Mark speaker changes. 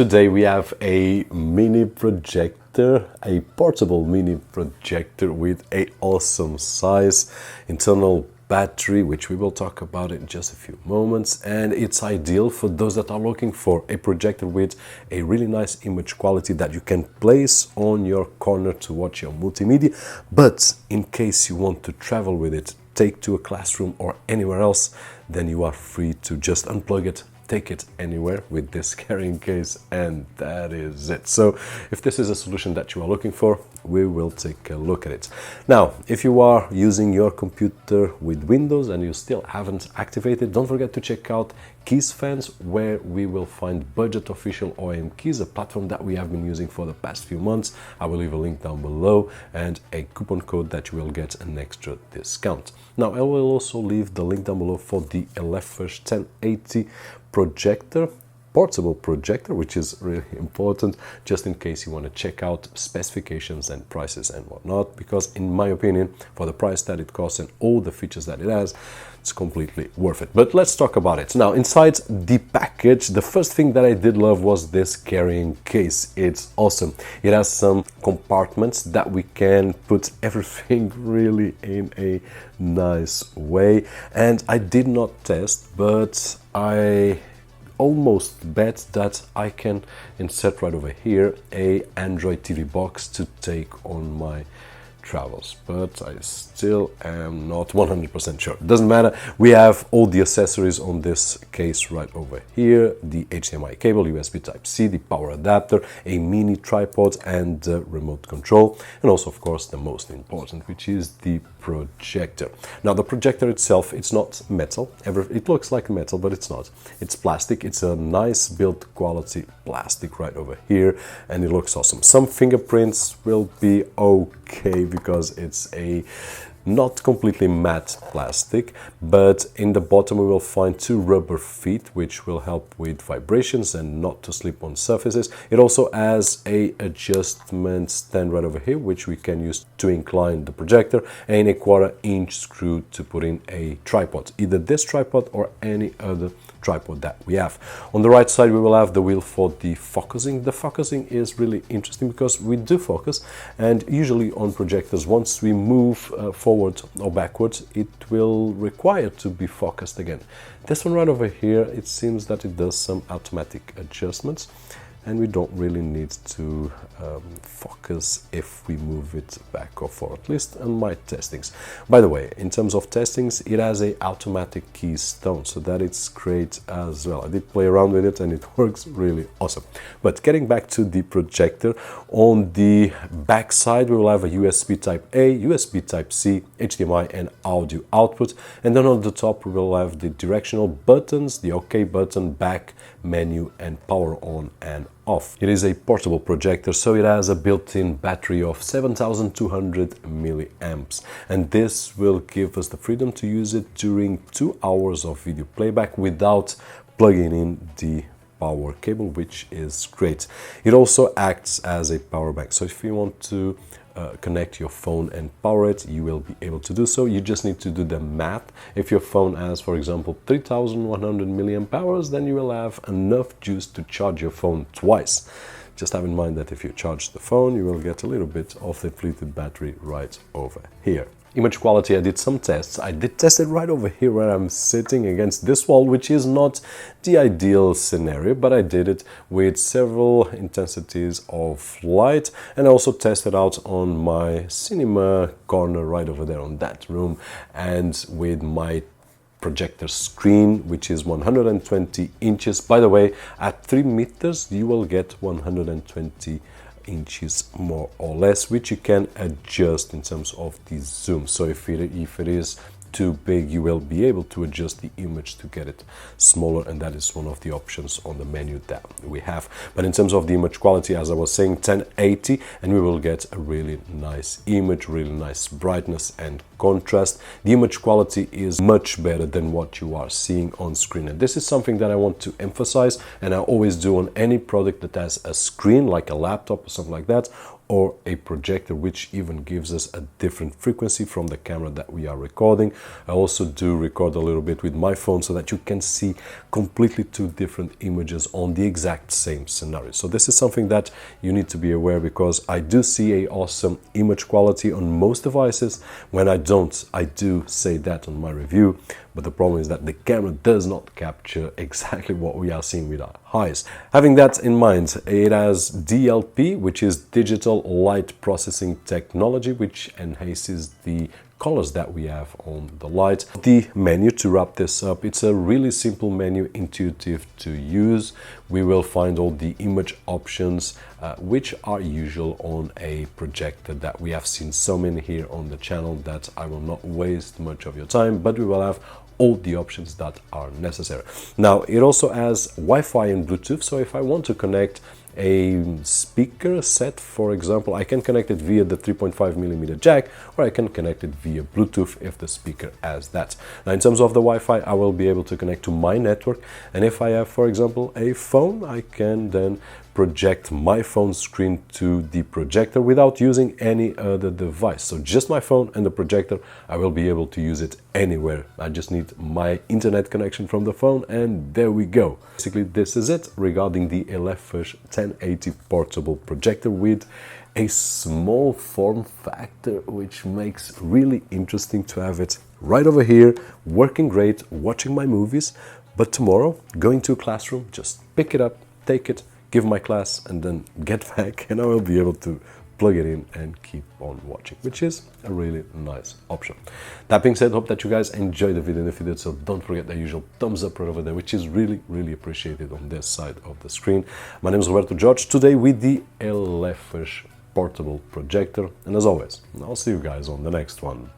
Speaker 1: Today we have a mini projector, a portable mini projector with a awesome size, internal battery, which we will talk about in just a few moments, and it's ideal for those that are looking for a projector with a really nice image quality that you can place on your corner to watch your multimedia. But in case you want to travel with it, take to a classroom or anywhere else, then you are free to just unplug it, take it anywhere with this carrying case, and that is it. So if this is a solution that you are looking for, we will take a look at it. Now, if you are using your computer with Windows and you still haven't activated, don't forget to check out Keys Fans, where we will find Budget Official OEM keys, a platform that we have been using for the past few months. I will leave a link down below and a coupon code that you will get an extra discount. Now, I will also leave the link down below for the Elephas 1080 projector, portable projector, which is really important just in case you want to check out specifications and prices and whatnot, because in my opinion, for the price that it costs and all the features that it has, it's completely worth it. But let's talk about it. Now, inside the package, the first thing that I did love was this carrying case. It's awesome. It has some compartments that we can put everything really in a nice way. And I did not test, but I almost bet that I can insert right over here a Android TV box to take on my travels, but I still am not 100% sure. Doesn't matter. We have all the accessories on this case right over here: the HDMI cable, USB Type-C, the power adapter, a mini tripod, and remote control, and also, of course, the most important, which is the projector. Now, the projector itself, it's not metal. It looks like metal, but it's not. It's plastic. It's a nice build quality plastic right over here, and it looks awesome. Some fingerprints will be okay because it's a not completely matte plastic, but in the bottom we will find two rubber feet, which will help with vibrations and not to slip on surfaces. It also has a adjustment stand right over here, which we can use to incline the projector, and a 1/4 inch screw to put in a tripod, either this tripod or any other tripod that we have. On the right side we will have the wheel for the focusing. The focusing is really interesting because we do focus, and usually on projectors, once we move forward or backwards, it will require to be focused again. This one right over here, it seems that it does some automatic adjustments, and we don't really need to focus if we move it back or forward, at least on my testings. By the way, in terms of testings, it has a automatic keystone, so that it's great as well. I did play around with it and it works really awesome. But getting back to the projector, on the back side we will have a USB Type-A, USB Type-C, HDMI and audio output, and then on the top we will have the directional buttons, the OK button, back, menu, and power on and off. It is a portable projector, so it has a built-in battery of 7,200 milliamps, and this will give us the freedom to use it during 2 hours of video playback without plugging in the power cable, which is great. It also acts as a power bank, so if you want to connect your phone and power it, you will be able to do so. You just need to do the math. If your phone has, for example, 3,100 milliamp hours, then you will have enough juice to charge your phone twice. Just have in mind that if you charge the phone, you will get a little bit of depleted battery right over here. Image quality, I did some tests. I did test it right over here where I'm sitting against this wall, which is not the ideal scenario, but I did it with several intensities of light, and I also tested out on my cinema corner right over there on that room, and with my projector screen, which is 120 inches. By the way, at 3 meters you will get 120 inches more or less, which you can adjust in terms of the zoom. So if it is too big, you will be able to adjust the image to get it smaller, and that is one of the options on the menu that we have. But in terms of the image quality, as I was saying, 1080, and we will get a really nice image, really nice brightness and contrast. The image quality is much better than what you are seeing on screen, and this is something that I want to emphasize, and I always do on any product that has a screen, like a laptop or something like that, or a projector, which even gives us a different frequency from the camera that we are recording. I also do record a little bit with my phone so that you can see completely two different images on the exact same scenario. So this is something that you need to be aware, because I do see a awesome image quality on most devices. When I don't, I do say that on my review, but the problem is that the camera does not capture exactly what we are seeing with our eyes. Having that in mind, it has DLP, which is digital light processing technology, which enhances the colors that we have on the light. The menu, to wrap this up, it's a really simple menu, intuitive to use. We will find all the image options which are usual on a projector that we have seen so many here on the channel that I will not waste much of your time, but we will have all the options that are necessary. Now, it also has Wi-Fi and Bluetooth, so if I want to connect a speaker set, for example, I can connect it via the 3.5mm jack, or I can connect it via Bluetooth if the speaker has that. Now, in terms of the Wi-Fi, I will be able to connect to my network, and if I have, for example, a phone, I can then project my phone screen to the projector without using any other device. So just my phone and the projector, I will be able to use it anywhere. I just need my internet connection from the phone, and there we go. Basically, this is it regarding the Elephas 1080 portable projector with a small form factor, which makes really interesting to have it right over here, working great, watching my movies. But tomorrow, going to a classroom, just pick it up, take it, give my class, and then get back, and I will be able to plug it in and keep on watching, which is a really nice option. That being said, hope that you guys enjoyed the video, and if you did so, don't forget the usual thumbs up right over there, which is really appreciated on this side of the screen. My name is Roberto Jorge, today with the Elephas portable projector, and as always, I'll see you guys on the next one.